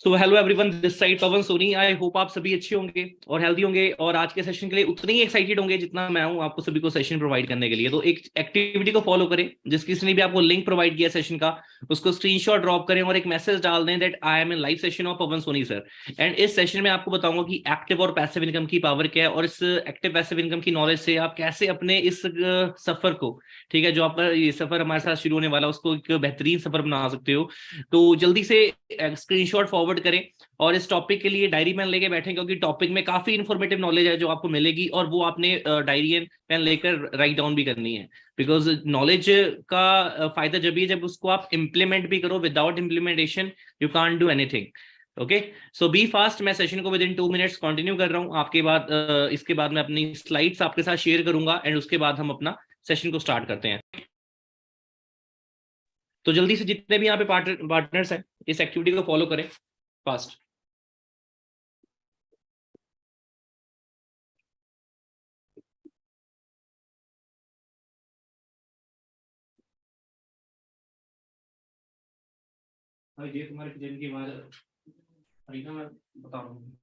So hello everyone, this side Pawan Soni. I hope आप सभी अच्छे होंगे और हेल्दी होंगे और आज के सेशन के लिए उतने ही एक्साइटेड होंगे जितना मैं हूं आपको सभी को सेशन प्रोवाइड करने के लिए। तो एक एक्टिविटी को फॉलो करें, जिस किसी ने भी आपको लिंक प्रोवाइड किया सेशन का, उसको स्क्रीनशॉट ड्रॉप करें और एक मैसेज डाल दें that I am in live session of Pawan Soni sir. And इस सेशन में आपको बताऊंगा कि एक्टिव और पैसिव इनकम की पावर क्या है और इस एक्टिव पैसिव इनकम की नॉलेज से आप कैसे अपने इस सफर को, ठीक है, जो आपका ये सफर हमारे साथ शुरू होने वाला है, उसको एक बेहतरीन सफर बना सकते हो। तो जल्दी से स्क्रीनशॉट फॉरवर्ड करें और इस टॉपिक के लिए डायरी पेन लेके बैठें, क्योंकि टॉपिक में काफी इंफॉर्मेटिव नॉलेज है जो आपको मिलेगी और वो आपने डायरी एंड पेन लेकर राइट डाउन भी करनी है। बिकॉज नॉलेज का फायदा जब भी है जब उसको आप इंप्लीमेंट भी करो। Without implementation you can't do anything. Okay, so be fast. मैं सेशन को विद इन 2 मिनट्स कंटिन्यू कर रहा हूँ। आपके बाद इसके बाद मैं अपनी स्लाइड्स आपके साथ शेयर करूंगा एंड उसके बाद हम अपना सेशन को स्टार्ट करते हैं। तो जल्दी से जितने भी यहाँ पे पार्टनर्स हैं इस एक्टिविटी को फॉलो करें फास्ट। ये तुम्हारे किचन की आवाज अरीना, मैं बता रहा हूँ।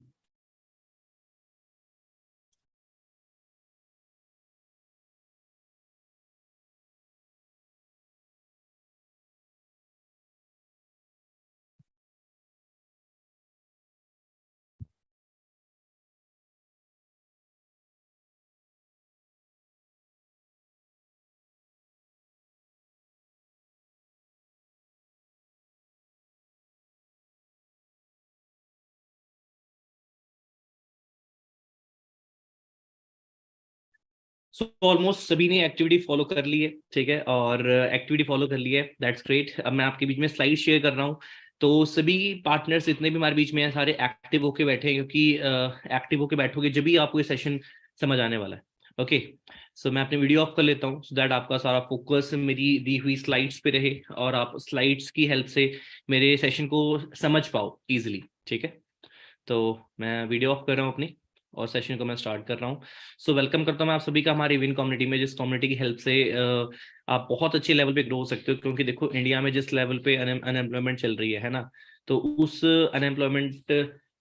सो ऑलमोस्ट सभी ने एक्टिविटी फॉलो कर ली है, ठीक है, और एक्टिविटी फॉलो कर ली है, दैट्स ग्रेट। अब मैं आपके बीच में स्लाइड शेयर कर रहा हूँ। तो सभी पार्टनर्स जितने भी हमारे बीच में हैं सारे एक्टिव होके बैठे हैं, क्योंकि एक्टिव होके बैठोगे जब भी आपको ये सेशन समझ आने वाला है। ओके, सो मैं अपनी वीडियो ऑफ कर लेता हूँ सो दैट आपका सारा फोकस मेरी दी हुई स्लाइड्स पे रहे और आप स्लाइड्स की हेल्प से मेरे सेशन को समझ पाओ इजिली। ठीक है, तो मैं वीडियो ऑफ कर रहा हूँ अपनी और सेशन को मैं स्टार्ट कर रहा हूँ। सो वेलकम करता हूँ मैं आप सभी का हमारी विन कम्युनिटी में, जिस कम्युनिटी की हेल्प से आप बहुत अच्छे लेवल पे ग्रो हो सकते हो। क्योंकि देखो इंडिया में जिस लेवल पे अनएम्प्लॉयमेंट चल रही है ना, तो उस अनएम्प्लॉयमेंट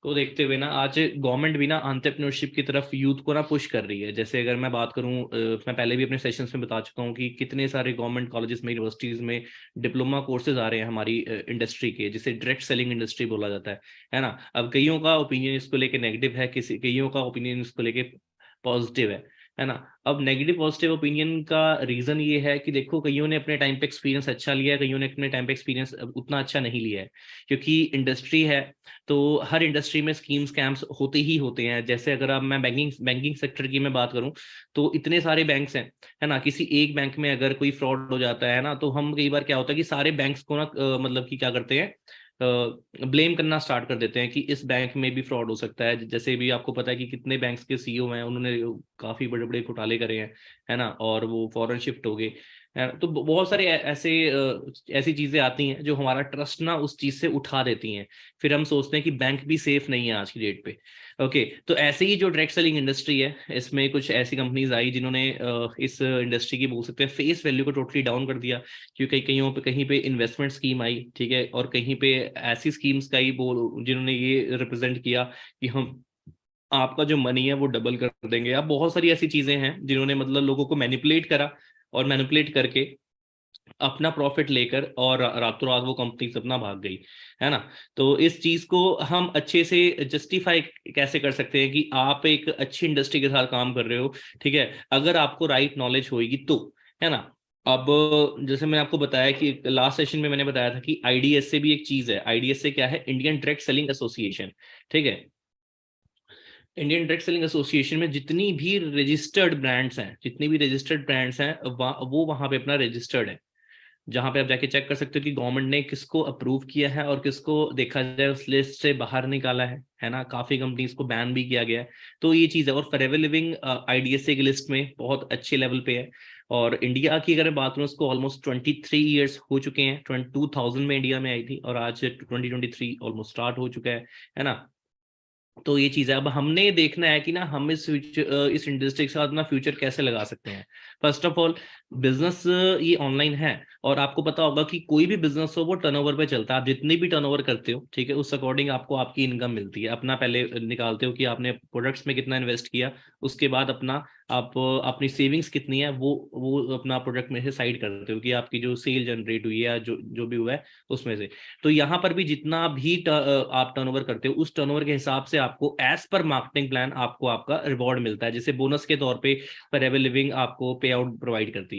को देखते हुए ना आज गवर्नमेंट भी ना एंटरप्रेन्योरशिप की तरफ यूथ को ना पुश कर रही है। जैसे अगर मैं बात करूं, मैं पहले भी अपने सेशंस में बता चुका हूं कि कितने सारे गवर्नमेंट कॉलेजेस में, यूनिवर्सिटीज में डिप्लोमा कोर्सेज आ रहे हैं हमारी इंडस्ट्री के, जिसे डायरेक्ट सेलिंग इंडस्ट्री बोला जाता है ना। अब कईयों का ओपिनियन इसको लेके नेगेटिव है, किसी कईयों का ओपिनियन इसको लेके पॉजिटिव है ना। अब नेगेटिव पॉजिटिव ओपिनियन का रीजन ये है कि देखो कईयों ने अपने टाइम पे एक्सपीरियंस अच्छा लिया है, कईयों ने अपने टाइम पे एक्सपीरियंस उतना अच्छा नहीं लिया है। क्योंकि इंडस्ट्री है तो हर इंडस्ट्री में स्कीम स्कैम्स होते ही होते हैं। जैसे अगर अब मैं बैंकिंग सेक्टर की मैं बात करूं, तो इतने सारे बैंक्स हैं, है ना। किसी एक बैंक में अगर कोई फ्रॉड हो जाता है ना, तो हम कई बार क्या होता है कि सारे बैंक्स को ना मतलब कि क्या करते हैं, ब्लेम करना स्टार्ट कर देते हैं कि इस बैंक में भी फ्रॉड हो सकता है। जैसे भी आपको पता है कि कितने बैंक्स के सीईओ हैं, उन्होंने काफी बड़े बड़े घोटाले करे हैं, है ना, और वो फॉरेन शिफ्ट हो गए। तो बहुत सारे ऐसी चीजें आती हैं जो हमारा ट्रस्ट ना उस चीज से उठा देती हैं। फिर हम सोचते हैं कि बैंक भी सेफ नहीं है आज की डेट पे। ओके, तो ऐसे ही जो डायरेक्ट सेलिंग इंडस्ट्री है, इसमें कुछ ऐसी कंपनीज आई जिन्होंने इस इंडस्ट्री की बोल सकते हैं फेस वैल्यू को टोटली डाउन कर दिया। क्योंकि कहीं पे इन्वेस्टमेंट स्कीम आई, ठीक है, और कहीं पे ऐसी स्कीम्स का ही बोल जिन्होंने ये रिप्रेजेंट किया कि हम आपका जो मनी है वो डबल कर देंगे। अब बहुत सारी ऐसी चीजें हैं जिन्होंने मतलब लोगों को मैनिपुलेट करा और मैनिपुलेट करके अपना प्रॉफिट लेकर और रातों रात वो कंपनी से अपना भाग गई, है ना। तो इस चीज को हम अच्छे से जस्टिफाई कैसे कर सकते हैं कि आप एक अच्छी इंडस्ट्री के साथ काम कर रहे हो, ठीक है, अगर आपको राइट नॉलेज होगी तो, है ना। अब जैसे मैंने आपको बताया कि लास्ट सेशन में मैंने बताया था कि आईडीएस से भी एक चीज है। आईडीएस से क्या है? इंडियन डायरेक्ट सेलिंग एसोसिएशन, ठीक है। इंडियन डायरेक्ट सेलिंग एसोसिएशन में जितनी भी रजिस्टर्ड ब्रांड्स हैं, जितनी भी रजिस्टर्ड ब्रांड्स हैं, वो वहां पे अपना रजिस्टर्ड है। जहां पे आप जाके चेक कर सकते हो कि गवर्नमेंट ने किसको अप्रूव किया है और किसको देखा जाए उस लिस्ट से बाहर निकाला है ना। काफी कंपनीज को बैन भी किया गया है। तो ये चीज है। और फॉरएवर लिविंग आईडीएसए की लिस्ट में बहुत अच्छे लेवल पे है। और इंडिया की अगर मैं बात करूँ, उसको ऑलमोस्ट 23 ईयर्स हो चुके हैं। 2000 में इंडिया में आई थी और आज 2023 ऑलमोस्ट स्टार्ट हो चुका है ना। तो ये चीज है। अब हमने देखना है कि ना हम इस इंडस्ट्री के साथ अपना फ्यूचर कैसे लगा सकते हैं। फर्स्ट ऑफ ऑल, बिजनेस ये ऑनलाइन है, और आपको पता होगा कि कोई भी बिजनेस हो वो टर्नओवर पे चलता है। आप जितनी भी टर्नओवर करते हो, ठीक है, उस अकॉर्डिंग आपको आपकी इनकम मिलती है। अपना पहले निकालते हो कि आपने प्रोडक्ट्स में कितना इन्वेस्ट किया, उसके बाद अपना आप अपनी सेविंग्स कितनी है वो अपना प्रोडक्ट में से साइड करते हो कि आपकी जो सेल जनरेट हुई है या जो जो भी हुआ है उसमें से। तो यहाँ पर भी जितना भी आप टर्नओवर करते हो उस टर्नओवर के हिसाब से आपको एज पर मार्केटिंग प्लान आपको आपका रिवॉर्ड मिलता है, जैसे बोनस के तौर पे फॉरएवर लिविंग आपको पे आउट प्रोवाइड करती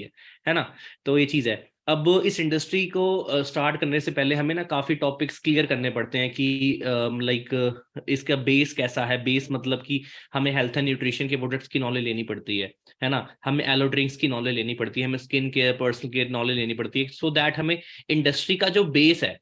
है ना। तो ये चीज है। अब इस इंडस्ट्री को स्टार्ट करने से पहले हमें ना काफी टॉपिक्स क्लियर करने पड़ते हैं कि लाइक इसका बेस कैसा है। बेस मतलब कि हमें हेल्थ एंड न्यूट्रिशन के प्रोडक्ट्स की नॉलेज लेनी पड़ती है ना, हमें एलो ड्रिंक्स की नॉलेज लेनी पड़ती है, हमें skin care personal care knowledge लेनी पड़ती है, सो दैट हमें इंडस्ट्री का जो बेस है,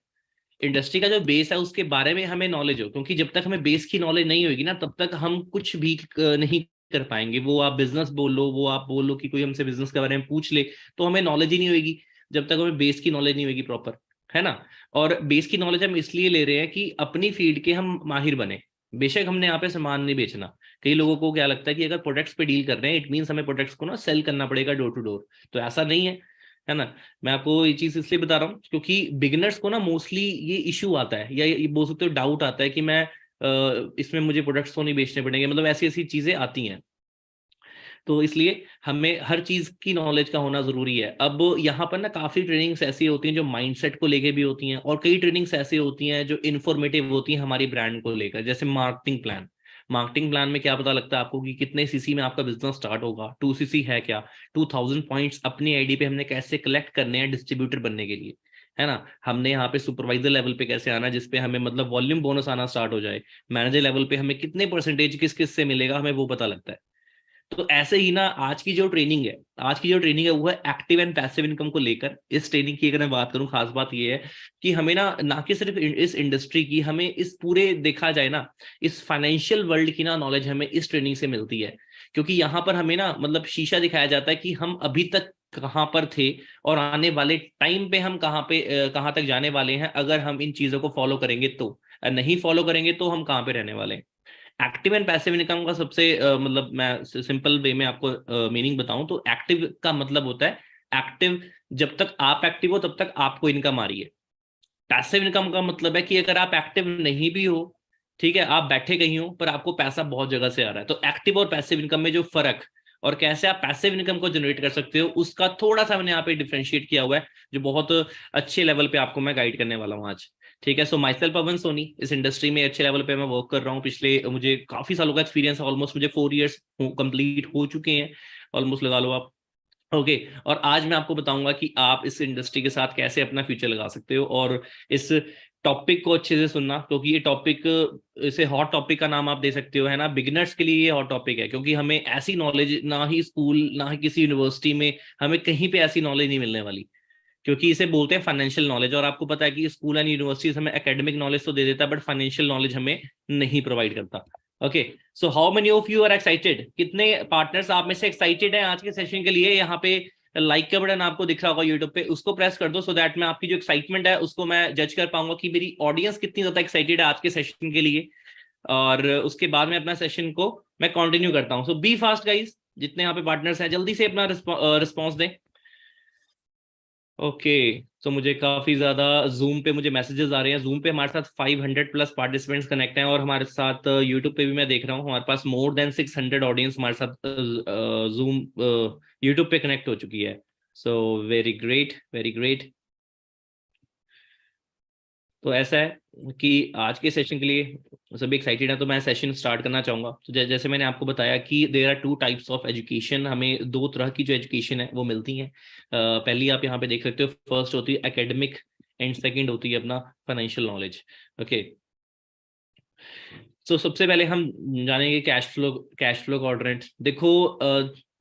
इंडस्ट्री का जो बेस है उसके बारे में हमें नॉलेज हो। क्योंकि जब तक हमें बेस की नॉलेज नहीं होगी ना, तब तक हम कुछ भी नहीं कर पाएंगे। वो आप बिजनेस बोल लो, वो आप बोल लो कि कोई हमसे बिजनेस के बारे में पूछ ले, तो हमें नॉलेज ही नहीं होगी जब तक हमें बेस की नॉलेज नहीं होगी प्रॉपर, है ना। और बेस की नॉलेज हम इसलिए ले रहे हैं कि अपनी फील्ड के हम माहिर बने। बेशक हमने यहाँ पे सामान नहीं बेचना। कई लोगों को क्या लगता है कि अगर प्रोडक्ट्स पे डील कर रहे हैं इट मीन्स हमें प्रोडक्ट्स को ना सेल करना पड़ेगा डोर टू डोर। तो ऐसा नहीं है ना। मैं आपको ये चीज इसलिए बता रहा हूँ क्योंकि बिगिनर्स को ना मोस्टली ये इशू आता है, या ये बोल सकते हो डाउट आता है कि मैं इसमें मुझे प्रोडक्ट्स तो नहीं बेचने पड़ेंगे, मतलब ऐसी ऐसी चीजें आती हैं। तो इसलिए हमें हर चीज की नॉलेज का होना जरूरी है। अब यहाँ पर ना काफी ट्रेनिंग्स ऐसी होती हैं जो माइंडसेट को लेके भी होती हैं, और कई ट्रेनिंग्स ऐसी होती हैं जो इन्फॉर्मेटिव होती हैं हमारी ब्रांड को लेकर, जैसे मार्केटिंग प्लान। मार्केटिंग प्लान में क्या पता लगता है आपको कि कितने सीसी में आपका बिजनेस स्टार्ट होगा, 2 सीसी है क्या, 2000 पॉइंट्स अपनी आईडी पे हमने कैसे कलेक्ट करने हैं डिस्ट्रीब्यूटर बनने के लिए, है ना। हमने यहाँ पे सुपरवाइजर लेवल पे कैसे आना जिसपे हमें मतलब वॉल्यूम बोनस आना स्टार्ट हो जाए। मैनेजर लेवल पे हमें कितने परसेंटेज किस किस से मिलेगा हमें वो पता लगता है। तो ऐसे ही ना आज की जो ट्रेनिंग है, आज की जो ट्रेनिंग है वो है एक्टिव एंड पैसिव इनकम को लेकर। इस ट्रेनिंग की अगर मैं बात करूं, खास बात ये है कि हमें ना ना कि सिर्फ इस इंडस्ट्री की, हमें इस पूरे देखा जाए ना इस फाइनेंशियल वर्ल्ड की ना नॉलेज हमें इस ट्रेनिंग से मिलती है। क्योंकि यहाँ पर हमें ना मतलब शीशा दिखाया जाता है कि हम अभी तक कहाँ पर थे और आने वाले टाइम पे हम कहाँ तक जाने वाले हैं अगर हम इन चीजों को फॉलो करेंगे तो। नहीं फॉलो करेंगे तो हम कहाँ पे रहने वाले हैं। एक्टिव एंड पैसिव इनकम का सबसे मतलब मैं सिंपल वे में आपको मीनिंग बताऊं तो एक्टिव का मतलब होता है एक्टिव, जब तक आप एक्टिव हो तब तक आपको इनकम आ रही है। पैसिव इनकम का मतलब है कि अगर आप एक्टिव नहीं भी हो, ठीक है, आप बैठे कहीं हो पर आपको पैसा बहुत जगह से आ रहा है। तो एक्टिव और पैसिव इनकम में जो फर्क और कैसे आप पैसिव इनकम को जनरेट कर सकते हो उसका थोड़ा सा मैंने यहाँ पे डिफरेंशिएट किया हुआ है, जो बहुत अच्छे लेवल पे आपको मैं गाइड करने वाला हूँ आज। ठीक है, सो माई सेल्फ पवन सोनी, इस इंडस्ट्री में अच्छे लेवल पे मैं वर्क कर रहा हूँ। पिछले मुझे काफी सालों का एक्सपीरियंस है, ऑलमोस्ट मुझे 4 इयर्स कंप्लीट हो चुके हैं, ऑलमोस्ट लगा लो आप। ओके, और आज मैं आपको बताऊंगा कि आप इस इंडस्ट्री के साथ कैसे अपना फ्यूचर लगा सकते हो। और इस टॉपिक को अच्छे से सुनना क्योंकि ये टॉपिक, इसे हॉट टॉपिक का नाम आप दे सकते हो, है ना। बिगिनर्स के लिए ये हॉट टॉपिक है क्योंकि हमें ऐसी नॉलेज ना ही स्कूल ना ही किसी यूनिवर्सिटी में हमें कहीं पे ऐसी नॉलेज नहीं मिलने वाली। क्योंकि इसे बोलते हैं फाइनेंशियल नॉलेज, और आपको पता है कि स्कूल एंड यूनिवर्सिटीज हमें एकेडमिक नॉलेज तो दे देता है बट फाइनेंशियल नॉलेज हमें नहीं प्रोवाइड करता। Okay, so how many of you are excited? कितने पार्टनर्स आप में से एक्साइटेड हैं आज के सेशन के लिए? यहाँ पे लाइक का बटन आपको दिख रहा होगा यूट्यूब पे, उसको प्रेस कर दो सो दैट मैं आपकी जो एक्साइटमेंट है उसको मैं जज कर पाऊंगा कि मेरी ऑडियंस कितनी ज्यादा एक्साइटेड है आज के सेशन के लिए। और उसके बाद में अपना सेशन को मैं कंटिन्यू करता हूँ। सो बी फास्ट गाइज, जितने यहाँ पे पार्टनर्स हैं जल्दी से अपना रिस्पॉन्स दें। ओके, तो मुझे काफी ज्यादा जूम पे मुझे मैसेजेस आ रहे हैं। जूम पे हमारे साथ 500 प्लस पार्टिसिपेंट्स कनेक्ट हैं, और हमारे साथ यूट्यूब पे भी मैं देख रहा हूँ हमारे पास मोर देन 600 ऑडियंस हमारे साथ जूम यूट्यूब पे कनेक्ट हो चुकी है। So very great, very great. तो ऐसा है कि आज के सेशन के लिए सभी एक्साइटेड हैं, तो मैं सेशन स्टार्ट करना चाहूंगा। तो जैसे मैंने आपको बताया कि there are 2 types of education, हमें 2 तरह की जो एजुकेशन है वो मिलती हैं। पहली आप यहाँ पे देख सकते हो, फर्स्ट होती है एकेडमिक एंड सेकंड होती है अपना फाइनेंशियल नॉलेज। ओके, तो सबसे पहले हम जानेंगे कैश फ्लो क्वाड्रेंट। देखो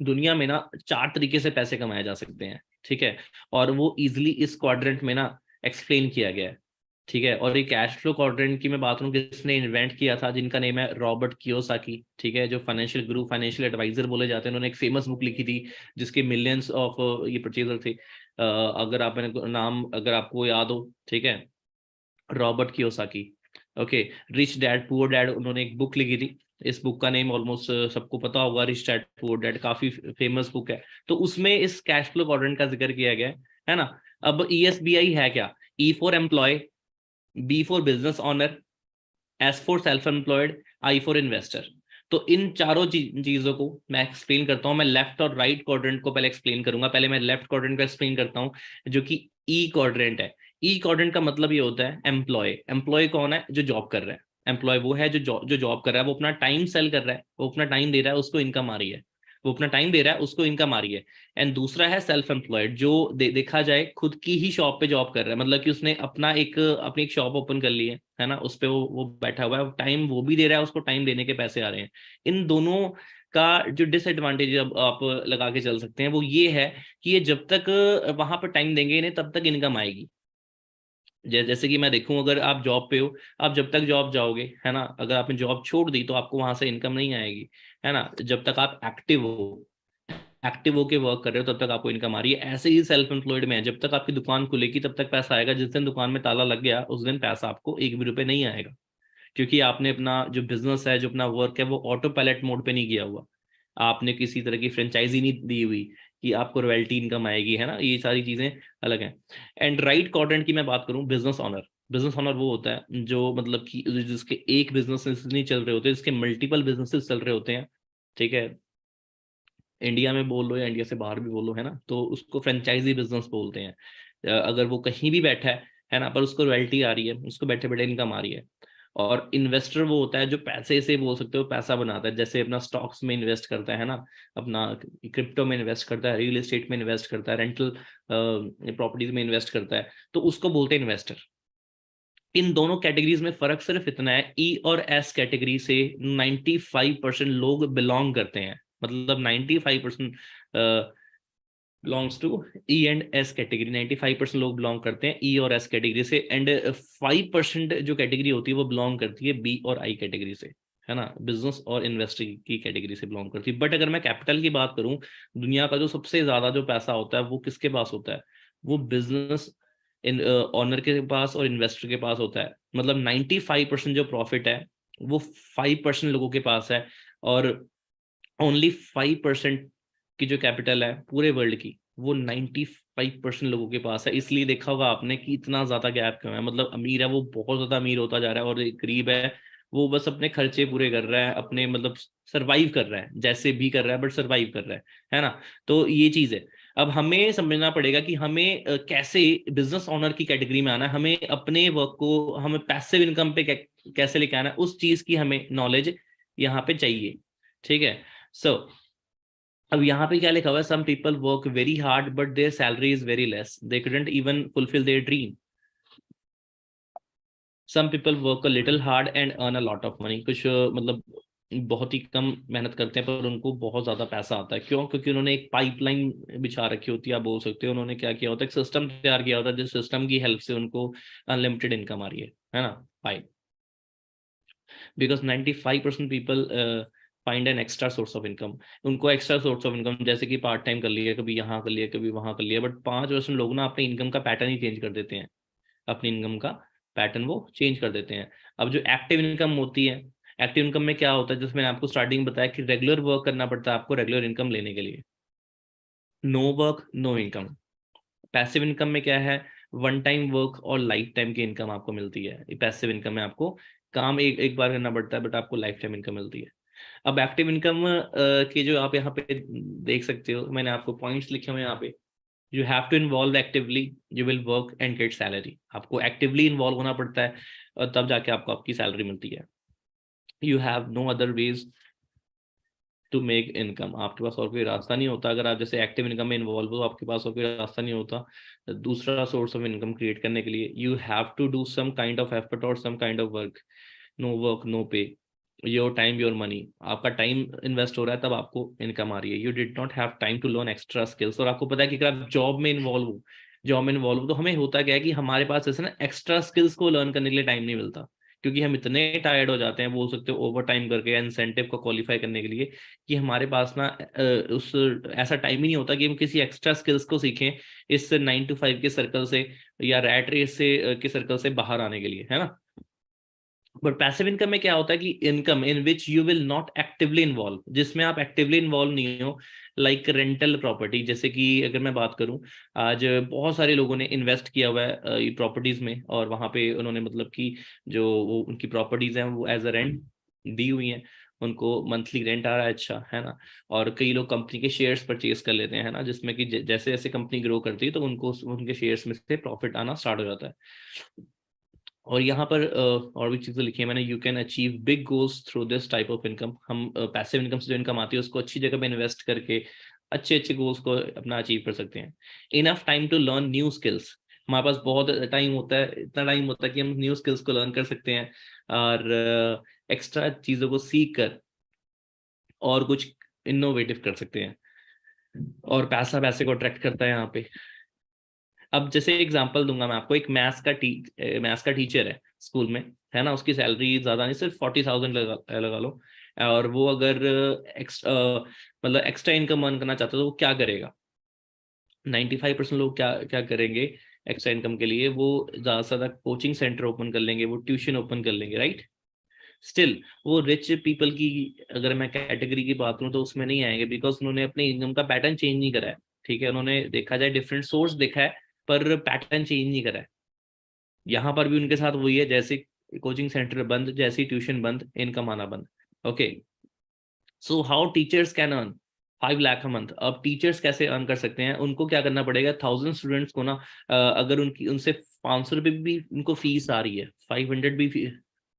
दुनिया में ना 4 तरीके से पैसे कमाए जा सकते हैं, ठीक है, और वो इजिली इस क्वाड्रेंट में ना एक्सप्लेन किया गया है। ठीक है, और ये कैश फ्लो क्वाड्रेंट की मैं बात करूं किसने इन्वेंट किया था, जिनका नेम है रॉबर्ट कियोसाकी। ठीक है, जो फाइनेंशियल गुरु फाइनेंशियल एडवाइजर बोले जाते हैं, उन्होंने एक फेमस बुक लिखी थी जिसके मिलियंस ऑफ ये परचेजर थे। अगर आप नाम अगर आपको याद हो, ठीक है, Robert Kiyosaki. Okay, rich dad poor dad, उन्होंने एक बुक लिखी थी। इस बुक का नेम ऑलमोस्ट सबको पता होगा, रिच डैड पुअर डैड, काफी फेमस बुक है। तो उसमें इस कैश फ्लो क्वाड्रेंट का जिक्र किया गया है ना। अब ESBI है क्या? E for employ, B for business owner, S for self employed, I for investor. तो इन चारों चीजों को मैं एक्सप्लेन करता हूँ। मैं लेफ्ट और राइट क्वाड्रेंट को पहले एक्सप्लेन करूंगा। पहले मैं लेफ्ट क्वाड्रेंट को एक्सप्लेन करता हूँ, जो कि ई क्वाड्रेंट है। ई क्वाड्रेंट का मतलब ये होता है एम्प्लॉय। एम्प्लॉय कौन है? जो जॉब कर रहा है। एम्प्लॉय वो है जो जॉब कर रहा है, वो अपना टाइम सेल कर रहा है, वो अपना टाइम दे रहा है, उसको इनकम आ रही है। वो अपना टाइम दे रहा है, उसको इनकम आ रही है। एंड दूसरा है सेल्फ एम्प्लॉयड, जो देखा जाए खुद की ही शॉप पे जॉब कर रहा है, मतलब कि उसने अपनी एक शॉप ओपन कर ली है ना, उस पे वो बैठा हुआ है, टाइम वो भी दे रहा है, उसको टाइम देने के पैसे आ रहे हैं। इन दोनों का जो डिसएडवांटेज अब आप लगा के चल सकते हैं वो ये है कि ये जब तक वहां पर टाइम देंगे इन्हें, तब तक इनकम आएगी। जैसे कि मैं देखूं, अगर आप जॉब पे हो, आप जब तक जॉब जाओगे है ना, अगर आपने जॉब छोड़ दी तो आपको वहां से इनकम नहीं आएगी, है ना। जब तक आप एक्टिव होके वर्क कर रहे हो तब तक आपको इनकम आ रही है। ऐसे ही सेल्फ एम्प्लॉयड में है, जब तक आपकी दुकान खुलेगी तब तक पैसा आएगा। जिस दिन दुकान में ताला लग गया उस दिन पैसा आपको एक भी रुपए नहीं आएगा, क्योंकि आपने अपना जो बिजनेस है, जो अपना वर्क है, वो ऑटो पायलट मोड पे नहीं किया हुआ। आपने किसी तरह की फ्रेंचाइजी नहीं दी हुई कि आपको रॉयल्टी इनकम आएगी, है ना। ये सारी चीजें अलग हैं। एंड राइट क्वाड्रेंट की मैं बात करूं, बिजनेस ऑनर। बिजनेस ऑनर वो होता है जो मतलब कि जिसके एक बिजनेस नहीं चल रहे होते, जिसके मल्टीपल बिजनेसेस चल रहे होते हैं, ठीक है। इंडिया में बोल लो या इंडिया से बाहर भी बोलो, है ना, तो उसको फ्रेंचाइजी बिजनेस बोलते हैं। अगर वो कहीं भी बैठा है ना, पर उसको रॉयल्टी आ रही है, उसको बैठे बैठे इनकम आ रही है। और इन्वेस्टर वो होता है जो पैसे से, बोल सकते हो, पैसा बनाता है। जैसे अपना स्टॉक्स में इन्वेस्ट करता है ना, अपना क्रिप्टो में इन्वेस्ट करता है, रियल एस्टेट में इन्वेस्ट करता है, रेंटल प्रॉपर्टीज में इन्वेस्ट करता है, तो उसको बोलते हैं इन्वेस्टर। इन दोनों कैटेगरीज में फर्क सिर्फ इतना है, ई और एस कैटेगरी से 95% लोग बिलोंग करते हैं। मतलब 95% belongs to E and S category. 95% लोग बिलोंग करते हैं ई और एस कैटेगरी से। एंड 5% जो कैटेगरी होती है वो बिलोंग करती है बी और आई कैटेगरी से, है ना, बिजनेस और इन्वेस्टर की कैटेगरी से बिलोंग करती है। बट अगर मैं कैपिटल की बात करूं, दुनिया का जो सबसे ज्यादा जो पैसा होता है वो किसके पास होता है? वो बिजनेस ऑनर के पास और इन्वेस्टर के पास होता है। मतलब 95% जो प्रॉफिट है वो 5% लोगों के पास है। और ओनली 5% की जो कैपिटल है पूरे वर्ल्ड की, वो 95% लोगों के पास है। इसलिए देखा होगा आपने कि इतना ज्यादा गैप क्यों है। मतलब अमीर है वो बहुत ज्यादा अमीर होता जा रहा है, और एक गरीब है वो बस अपने खर्चे पूरे कर रहा है, अपने मतलब सरवाइव कर रहा है, जैसे भी कर रहा है बट सरवाइव कर रहा है ना। तो ये चीज है। अब हमें समझना पड़ेगा कि हमें कैसे बिजनेस ओनर की कैटेगरी में आना है, हमें अपने वर्क को, हमें पैसिव इनकम पे कैसे लेके आना है, उस चीज की हमें नॉलेज यहाँ पे चाहिए, ठीक है। सो अब यहाँ पे क्या लिखा हुआ है? Some people work very hard but their salary is very less, they couldn't even fulfil their dream. Some people work a little hard and earn a lot of money. कुछ मतलब बहुत ही कम मेहनत करते हैं पर उनको बहुत ज्यादा पैसा आता है। क्यों? क्योंकि उन्होंने एक पाइपलाइन बिछा रखी होती है, आप बोल सकते हो। उन्होंने क्या किया होता है? एक सिस्टम तैयार किया होता है, जिस सिस्टम की हेल्प से उनको अनलिमिटेड इनकम आ रही है ना। Fine, because 95% people find an extra source of income. उनको एक्स्ट्रा सोर्स ऑफ इनकम, जैसे कि पार्ट टाइम कर लिया, कभी यहाँ कर लिया, कभी वहां कर लिया। बट 5% लोग ना अपने इनकम का पैटर्न ही चेंज कर देते हैं। अपनी इनकम का पैटर्न वो चेंज कर देते हैं। अब जो एक्टिव इनकम होती है, एक्टिव इनकम में क्या होता है, जैसे मैंने आपको स्टार्टिंग में बताया कि रेगुलर वर्क करना पड़ता है आपको रेगुलर इनकम लेने के लिए। No work no income. Passive income में क्या है? वन टाइम वर्क और लाइफ टाइम की इनकम आपको मिलती है। पैसिव इनकम में आपको काम एक एक बार करना पड़ता है, बट आपको लाइफ टाइम इनकम मिलती है। अब एक्टिव इनकम के जो आप यहाँ पे देख सकते हो, मैंने आपको पॉइंट्स लिखे हुए हैं यहाँ पे। You have to involve actively, you will work and get salary. आपको एक्टिवली इन्वॉल्व होना पड़ता है और तब जाके आपको आपकी सैलरी मिलती है। You have no other ways to make income. आपके पास और कोई रास्ता नहीं होता। अगर आप जैसे एक्टिव इनकम में इन्वॉल्व हो, आपके पास और कोई रास्ता नहीं होता दूसरा सोर्स ऑफ इनकम क्रिएट करने के लिए। You have to do some kind of effort और some kind of work. No work no pay, your time your money. आपका टाइम इन्वेस्ट हो रहा है तब आपको इनकम आ रही है। You did not have time to learn extra skills. और आपको पता है कि अगर आप जॉब में इन्वॉल्व हो तो हमें होता क्या है कि हमारे पास ऐसे ना एक्स्ट्रा स्किल्स को लर्न करने के लिए टाइम नहीं मिलता, क्योंकि हम इतने टायर्ड हो जाते हैं, बोल सकते हो, ओवर टाइम करके इंसेंटिव को क्वालिफाई करने के लिए, कि हमारे पास ना उस ऐसा टाइम ही नहीं होता कि हम किसी एक्स्ट्रा स्किल्स को सीखें इस 9 to 5 के सर्कल से, या रैट रेस से के सर्कल से बाहर आने के लिए, है ना। बट पैसिव इनकम में क्या होता है कि income in which you will not actively involve, जिसमें आप एक्टिवली इन्वॉल्व नहीं हो, लाइक रेंटल प्रॉपर्टी। जैसे कि अगर मैं बात करूं, आज बहुत सारे लोगों ने इन्वेस्ट किया हुआ है ये प्रॉपर्टीज में, और वहां पे उन्होंने मतलब कि जो वो उनकी प्रॉपर्टीज हैं वो एज अ रेंट दी हुई हैं, उनको मंथली रेंट आ रहा है, अच्छा है ना। और कई लोग कंपनी के शेयर्स परचेज कर लेते हैं ना, जिसमें कि जैसे जैसे कंपनी ग्रो करती है तो उनको उनके शेयर्स में से प्रॉफिट आना स्टार्ट हो जाता है। और यहाँ पर और भी चीजें लिखी है मैंने, you can achieve big goals through this type of income. हम पैसिव इनकम से जो इनकम आती है उसको अच्छी जगह पे इन्वेस्ट करके अच्छे अच्छे गोल्स को अपना अचीव कर सकते हैं। Enough time to learn new skills, हमारे पास बहुत टाइम होता है, इतना टाइम होता है कि हम न्यू स्किल्स को लर्न कर सकते हैं, और एक्स्ट्रा चीजों को सीख कर और कुछ इनोवेटिव कर सकते हैं। और पैसा पैसे को अट्रैक्ट करता है यहाँ पे। अब जैसे एग्जांपल दूंगा मैं आपको, एक मैथ्स का टीचर है स्कूल में, है ना, उसकी सैलरी ज्यादा नहीं, सिर्फ 40,000 लगा लो। और वो अगर मतलब एक्स्ट्रा इनकम अर्न करना चाहता है तो वो क्या करेगा? 95% लोग क्या क्या करेंगे एक्स्ट्रा इनकम के लिए? वो ज्यादा से ज्यादा कोचिंग सेंटर ओपन कर लेंगे, वो ट्यूशन ओपन कर लेंगे, राइट। स्टिल वो रिच पीपल की अगर मैं कैटेगरी की बात करूं तो उसमें नहीं आएंगे, बिकॉज उन्होंने अपने इनकम का पैटर्न चेंज नहीं करा है। ठीक है, उन्होंने देखा जाए डिफरेंट सोर्स देखा है, पर पैटर्न चेंज नहीं करा है। यहाँ पर भी उनके साथ वही है, जैसे कोचिंग सेंटर बंद, जैसे ट्यूशन बंद, इनकम आना बंद। Okay, so how teachers can earn 5 lakh a month. अब टीचर्स कैसे अर्न कर सकते हैं? उनको क्या करना पड़ेगा, 1000 स्टूडेंट्स को ना, अगर उनकी उनसे 500 रुपये भी उनको फीस आ रही है, 500 भी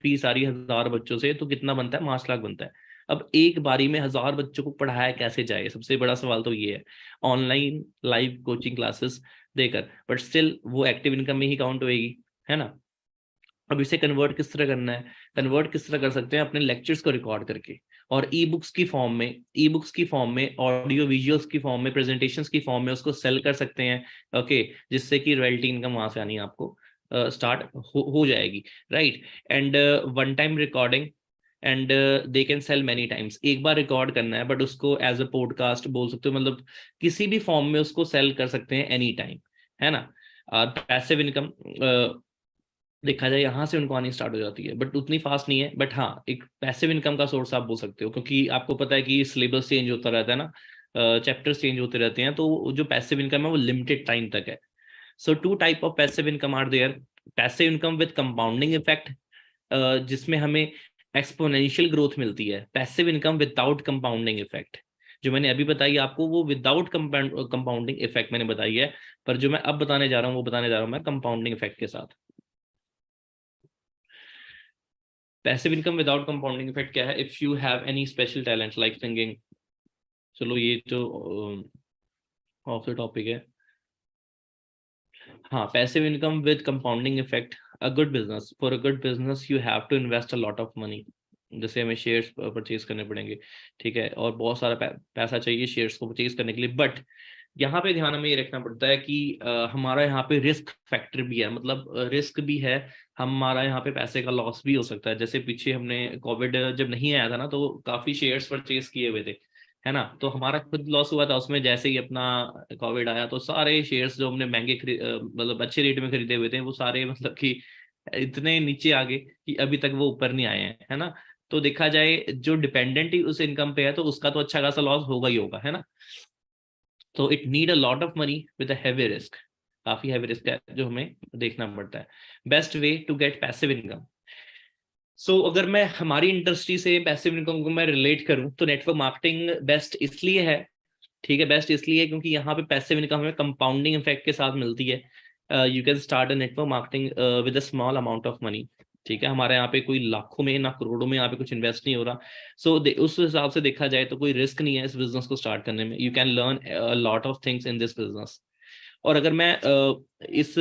फीस आ रही है 1000 बच्चों से, तो कितना बनता है? 5 लाख बनता है। अब एक बारी में 1000 बच्चों को पढ़ाया कैसे जाए? सबसे बड़ा सवाल तो ये है। ऑनलाइन लाइव कोचिंग क्लासेस देकर, बट स्टिल वो एक्टिव इनकम में ही काउंट होएगी, है ना। अब इसे कन्वर्ट किस तरह करना है? कन्वर्ट किस तरह कर सकते हैं? अपने लेक्चर्स को रिकॉर्ड करके और ई बुक्स की फॉर्म में, ऑडियो विजुअल्स की फॉर्म में, प्रेजेंटेशंस की फॉर्म में उसको सेल कर सकते हैं। ओके, जिससे कि रॉयल्टी इनकम वहां से आनी आपको स्टार्ट हो जाएगी, right. And one time recording, and they can sell many times. एक बार रिकॉर्ड करना है, बट उसको एज अ पॉडकास्ट बोल सकते हो, मतलब किसी भी फॉर्म में उसको सेल कर सकते हैं एनी टाइम, है ना। और पैसिव इनकम देखा जाए यहाँ से उनको आनी स्टार्ट हो जाती है, बट उतनी फास्ट नहीं है। बट हाँ, एक पैसिव इनकम का सोर्स आप बोल सकते हो, क्योंकि आपको पता है कि सिलेबस चेंज होता रहता है ना, चैप्टर्स चेंज होते रहते हैं, तो जो पैसिव इनकम है वो लिमिटेड टाइम तक है। So two type of passive income are there. Passive income with compounding effect, जिसमें हमें एक्सपोनेंशियल ग्रोथ मिलती है। Passive income without compounding effect, जो मैंने अभी बताई आपको वो विदाउट कंपाउंडिंग इफेक्ट मैंने बताई है, पर जो मैं अब बताने जा रहा हूँ वो बताने जा रहा हूँ मैं कंपाउंडिंग इफेक्ट के साथ। Passive income without compounding effect क्या है? If you have any special talent like singing, चलो ये तो ऑफ द टॉपिक है। हाँ, passive income with compounding effect, a good business, for a good business you have to invest a lot of money. जैसे हमें shares purchase करने पड़ेंगे, ठीक है, और बहुत सारा पैसा चाहिए शेयर्स को परचेज करने के लिए। बट यहाँ पे ध्यान हमें ये रखना पड़ता है कि हमारा यहाँ पे रिस्क फैक्टर भी है, मतलब रिस्क भी है। हमारा यहाँ पे पैसे का लॉस भी हो सकता है। जैसे पीछे हमने कोविड जब नहीं आया था ना, तो काफी शेयर्स परचेज किए हुए थे, है ना, तो हमारा खुद लॉस हुआ था उसमें। जैसे ही अपना कोविड आया तो सारे शेयर्स जो हमने महंगे मतलब अच्छे रेट में खरीदे हुए थे, वो सारे मतलब कि इतने नीचे आ गए कि अभी तक वो ऊपर नहीं आए हैं, है ना। तो देखा जाए जो डिपेंडेंट ही उस इनकम पे है तो उसका तो अच्छा खासा लॉस होगा ही होगा, है ना। तो it need a lot of money with a heavy risk, काफी हैवी रिस्क है जो हमें देखना पड़ता है। Best way to get passive income. So अगर मैं हमारी इंडस्ट्री से पैसिव इनकम को मैं रिलेट करूं तो नेटवर्क मार्केटिंग बेस्ट इसलिए है, ठीक है, बेस्ट इसलिए है क्योंकि यहाँ पे पैसिव इनकम हमें कंपाउंडिंग इफेक्ट के साथ मिलती है। You can start a network marketing with a small amount of money. ठीक है, हमारे यहाँ पे कोई लाखों में ना करोड़ों में यहाँ पे कुछ इन्वेस्ट नहीं हो रहा। सो उस हिसाब से देखा जाए तो कोई रिस्क नहीं है इस बिजनेस को स्टार्ट करने में। You can learn lot of things in this business. और अगर मैं इस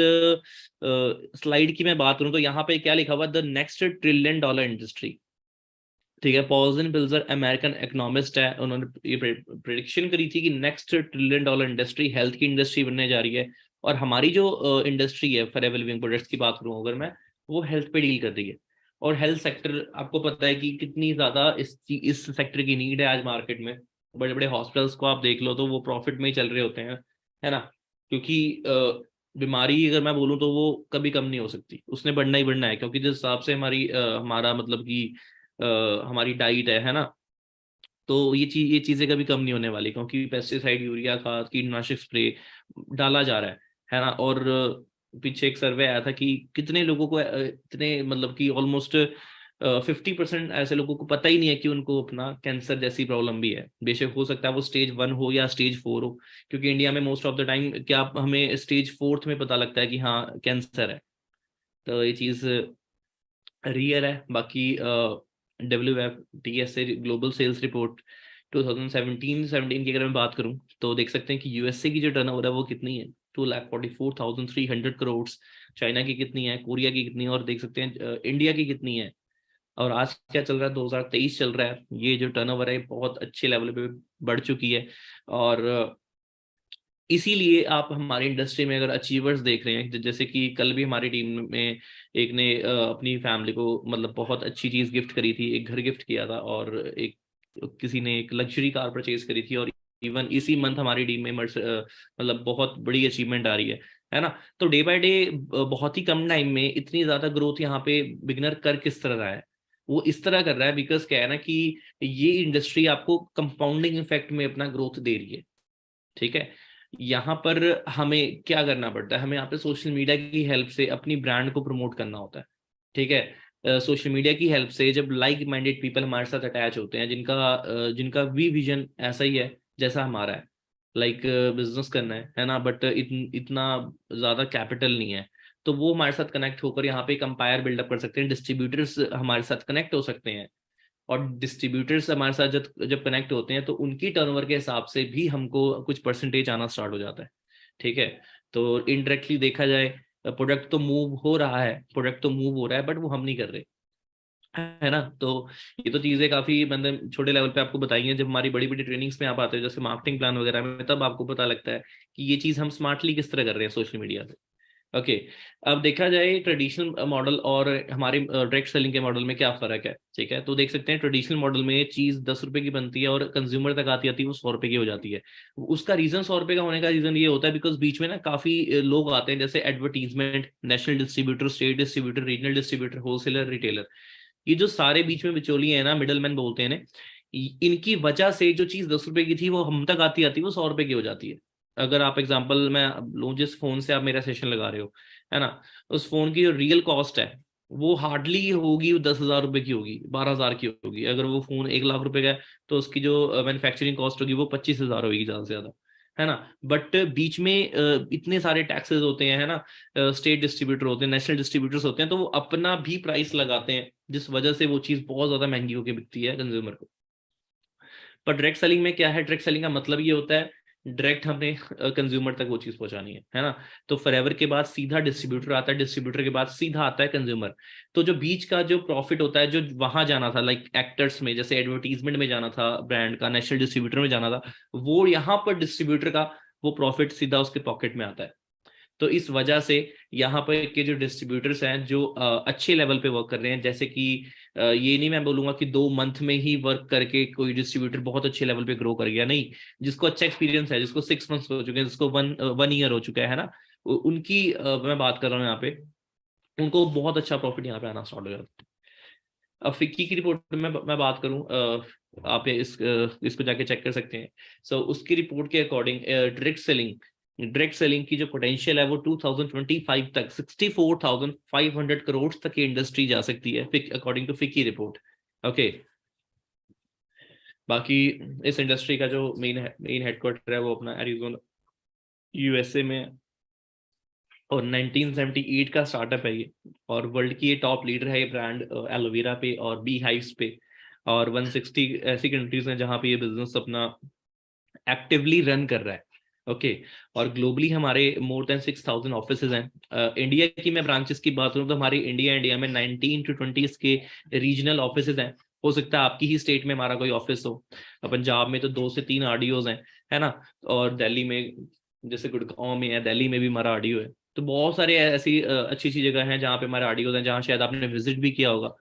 स्लाइड की मैं बात करूं तो यहाँ पे क्या लिखा हुआ, द नेक्स्ट $1 ट्रिलियन इंडस्ट्री। ठीक है, पॉल्सन बिल्जर अमेरिकन इकोनॉमिस्ट है, उन्होंने ये प्रिडिक्शन करी थी कि नेक्स्ट $1 ट्रिलियन इंडस्ट्री हेल्थ की इंडस्ट्री बनने जा रही है। और हमारी जो इंडस्ट्री है फॉरएवर लिविंग प्रोडक्ट्स की बात करूँ अगर मैं, वो हेल्थ पे डील कर रही है। और हेल्थ सेक्टर आपको पता है कि कितनी ज्यादा इस सेक्टर की नीड है आज मार्केट में। बड़े बड़े हॉस्पिटल्स को आप देख लो तो वो प्रॉफिट में ही चल रहे होते हैं, है ना। क्योंकि बीमारी अगर मैं बोलूँ तो वो कभी कम नहीं हो सकती, उसने बढ़ना ही बढ़ना है, क्योंकि जिस हिसाब से हमारा मतलब कि हमारी डाइट है ना, तो ये चीजें कभी कम नहीं होने वाली, क्योंकि पेस्टिसाइड, यूरिया खाद, कीटनाशक स्प्रे डाला जा रहा है ना। और पीछे एक सर्वे आया था कि कितने लोगों को इतने मतलब कि ऑलमोस्ट 50% ऐसे लोगों को पता ही नहीं है कि उनको अपना कैंसर जैसी प्रॉब्लम भी है। बेशक हो सकता है वो स्टेज 1 हो या स्टेज 4 हो, क्योंकि इंडिया में मोस्ट ऑफ द टाइम क्या हमें स्टेज 4 में पता लगता है कि हाँ कैंसर है। तो ये चीज रियल है। बाकी WFTS से ग्लोबल सेल्स रिपोर्ट 2017 की अगर मैं बात करूं, तो देख सकते हैं कि यूएसए की जो टर्नओवर है वो कितनी है, 2,44,300 करोड़। चाइना की कितनी है, कोरिया की कितनी है, और देख सकते हैं इंडिया की कितनी है। और आज क्या चल रहा है, 2023 चल रहा है, ये जो टर्नओवर है बहुत अच्छे लेवल पे बढ़ चुकी है। और इसीलिए आप हमारी इंडस्ट्री में अगर अचीवर्स देख रहे हैं, जैसे कि कल भी हमारी टीम में एक ने अपनी फैमिली को मतलब बहुत अच्छी चीज गिफ्ट करी थी, एक घर गिफ्ट किया था, और एक किसी ने एक लग्जरी कार परचेज करी थी। और इवन इसी मंथ हमारी टीम में मतलब बहुत बड़ी अचीवमेंट आ रही है ना। तो डे बाय डे बहुत ही कम टाइम में इतनी ज्यादा ग्रोथ यहाँ पे बिगनर कर किस तरह रहा है, वो इस तरह कर रहा है बिकॉज क्या है ना कि ये इंडस्ट्री आपको कंपाउंडिंग इफेक्ट में अपना ग्रोथ दे रही है। ठीक है, यहाँ पर हमें क्या करना पड़ता है, हमें यहाँ पे सोशल मीडिया की हेल्प से अपनी ब्रांड को प्रमोट करना होता है। ठीक है, सोशल मीडिया की हेल्प से जब लाइक माइंडेड पीपल हमारे साथ अटैच होते हैं, जिनका भी विजन ऐसा ही है जैसा हमारा है, लाइक बिजनेस करना है ना, बट इतना ज्यादा कैपिटल नहीं है, तो वो हमारे साथ कनेक्ट होकर यहाँ पे एक अंपायर बिल्डअप कर सकते हैं, डिस्ट्रीब्यूटर्स हमारे साथ कनेक्ट हो सकते हैं। और डिस्ट्रीब्यूटर्स हमारे साथ जब जब कनेक्ट होते हैं तो उनकी टर्नओवर के हिसाब से भी हमको कुछ परसेंटेज आना स्टार्ट हो जाता है। ठीक है, तो इनडायरेक्टली देखा जाए, प्रोडक्ट तो मूव हो रहा है, बट वो हम नहीं कर रहे, है ना। तो ये तो चीजें काफी मैंने छोटे लेवल पे आपको बताई हैं। जब हमारी बड़ी बड़ी ट्रेनिंग्स में आप आते हो, जैसे मार्केटिंग प्लान वगैरह में, तब आपको पता लगता है कि ये चीज हम स्मार्टली किस तरह कर रहे हैं सोशल मीडिया से। ओके, अब देखा जाए ट्रेडिशनल मॉडल और हमारे डायरेक्ट सेलिंग के मॉडल में क्या फर्क है। ठीक है, तो देख सकते हैं ट्रेडिशनल मॉडल में चीज 10 रुपए की बनती है और कंज्यूमर तक आती आती है वो 100 रुपए की हो जाती है। उसका रीजन 100 रुपए का होने का रीजन ये होता है बिकॉज बीच में ना काफी लोग आते हैं, जैसे advertisement, national distributor, state distributor, regional distributor, wholesaler, retailer, ये जो सारे बीच में बिचौलिए हैं ना, मिडल मैन बोलते हैं ना, इनकी वजह से जो चीज 10 रुपए की थी वो हम तक आती आती वो 100 रुपए की हो जाती है। अगर आप एग्जाम्पल मैं लूँ, जिस फोन से आप मेरा सेशन लगा रहे हो, है ना, उस फोन की जो रियल कॉस्ट है वो हार्डली होगी, 10,000 रुपए की होगी, 12,000 की होगी। अगर वो फोन 1 लाख रुपए का है तो उसकी जो मैन्युफैक्चरिंग कॉस्ट होगी वो 25,000 होगी ज्यादा से ज्यादा, है ना। बट बीच में इतने सारे टैक्सेस होते हैं, है ना, स्टेट डिस्ट्रीब्यूटर होते हैं, नेशनल डिस्ट्रीब्यूटर्स होते हैं, तो वो अपना भी प्राइस लगाते हैं, जिस वजह से वो चीज बहुत ज्यादा महंगी होकर बिकती है कंज्यूमर को। पर डायरेक्ट सेलिंग में क्या है, डायरेक्ट सेलिंग का मतलब ये होता है डायरेक्ट हमने कंज्यूमर तक वो चीज पहुंचानी है ना। तो फॉरएवर के बाद सीधा डिस्ट्रीब्यूटर आता है, डिस्ट्रीब्यूटर के बाद सीधा आता है कंज्यूमर। तो जो बीच का जो प्रॉफिट होता है, जो वहां जाना था लाइक एक्टर्स में, जैसे एडवर्टीजमेंट में जाना था ब्रांड का, नेशनल डिस्ट्रीब्यूटर में जाना था, वो यहाँ पर डिस्ट्रीब्यूटर का वो प्रॉफिट सीधा उसके पॉकेट में आता है। तो इस वजह से यहाँ पर के जो डिस्ट्रीब्यूटर्स हैं जो अच्छे लेवल पे वर्क कर रहे हैं, जैसे कि ये नहीं मैं बोलूंगा कि 2 मंथ में ही वर्क करके कोई डिस्ट्रीब्यूटर बहुत अच्छे लेवल पे ग्रो कर गया, नहीं। जिसको अच्छा एक्सपीरियंस है, जिसको 6 मंथ्स हो चुके हैं, जिसको वन ईयर हो चुका है ना, उनकी मैं बात कर रहा हूँ यहाँ पे, उनको बहुत अच्छा प्रॉफिट यहाँ पे आना स्टार्ट हो जाता है। अब फिक्की की रिपोर्ट में मैं बात करूं, आप इसको जाके चेक कर सकते हैं। सो उसकी रिपोर्ट के अकॉर्डिंग डायरेक्ट सेलिंग की जो पोटेंशियल है वो 2025 तक 64,500 करोड़ तक की इंडस्ट्री जा सकती है, according to FICCI report. Okay, बाकी इस इंडस्ट्री का जो मेन हेडक्वार्टर है वो अपना एरिजोना, यूएसए में है, और 1978 का स्टार्टअप है ये। और वर्ल्ड की ये टॉप लीडर है ये ब्रांड एलोवेरा पे और बी हाइव्स पे। और 160 ऐसी कंट्रीज हैं जहां पे ये बिजनेस अपना एक्टिवली रन कर रहा है। ओके, और ग्लोबली हमारे मोर देन 6,000 ऑफिसेज हैं। इंडिया की मैं ब्रांचेस की बात करूँ तो हमारी इंडिया में 19 to 20 के रीजनल ऑफिसेज हैं। हो सकता है आपकी ही स्टेट में हमारा कोई ऑफिस हो। पंजाब में तो 2 से 3 आरडीओज हैं, है ना। और दिल्ली में, जैसे गुड़गांव में है, दिल्ली में भी हमारा आरडीओ है। तो बहुत सारे ऐसी अच्छी अच्छी जगह हैं जहाँ पे हमारे आरडीओज हैं, जहाँ शायद आपने विजिट भी किया होगा।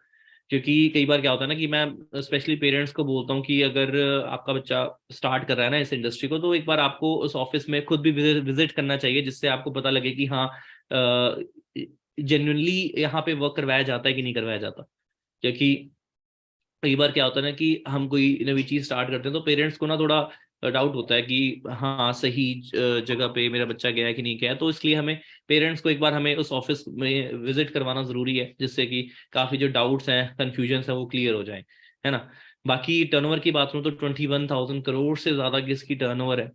क्योंकि कई बार क्या होता है ना कि मैं स्पेशली पेरेंट्स को बोलता हूँ कि अगर आपका बच्चा स्टार्ट कर रहा है ना इस इंडस्ट्री को, तो एक बार आपको उस ऑफिस में खुद भी विजिट करना चाहिए, जिससे आपको पता लगे कि हाँ जेन्युइनली यहाँ पे वर्क करवाया जाता है कि नहीं करवाया जाता। क्योंकि कई बार क्या होता है ना कि हम कोई नई चीज स्टार्ट करते हैं तो पेरेंट्स को ना थोड़ा डाउट होता है कि हाँ सही जगह पे मेरा बच्चा गया है कि नहीं गया है। तो इसलिए हमें पेरेंट्स को एक बार हमें उस ऑफिस में विजिट करवाना जरूरी है, जिससे कि काफी जो डाउट्स हैं कंफ्यूजन है वो क्लियर हो जाए, है ना। बाकी टर्नओवर की बात करूँ तो 21,000 करोड़ से ज्यादा की इसकी टर्नओवर है,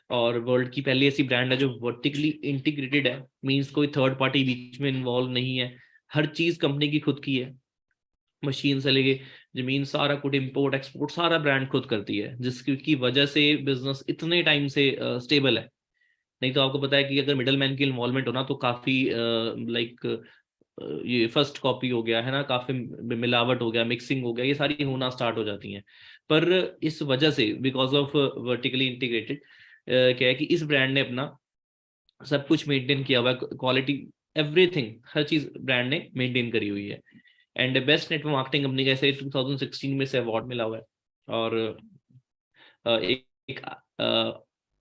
और वर्ल्ड की पहली ऐसी ब्रांड है जो वर्टिकली इंटीग्रेटेड है। मींस कोई थर्ड पार्टी बीच में इन्वॉल्व नहीं है, हर चीज कंपनी की खुद की है। मशीन से लेके जमीन सारा कुछ, इंपोर्ट एक्सपोर्ट सारा ब्रांड खुद करती है, जिसकी की वजह से बिजनेस इतने टाइम से स्टेबल है। नहीं तो आपको पता है कि अगर मिडल मैन की इन्वॉल्वमेंट हो ना तो काफी लाइक ये फर्स्ट कॉपी हो गया है ना, काफी मिलावट हो गया, मिक्सिंग हो गया, ये सारी होना स्टार्ट हो जाती हैं। पर इस वजह से बिकॉज ऑफ वर्टिकली इंटीग्रेटेड क्या है कि इस ब्रांड ने अपना सब कुछ मेंटेन किया हुआ है, क्वालिटी एवरीथिंग हर चीज ब्रांड ने मेंटेन करी हुई है। And best network marketing company का इसे 2016 में से अवार्ड मिला हुआ है। और एक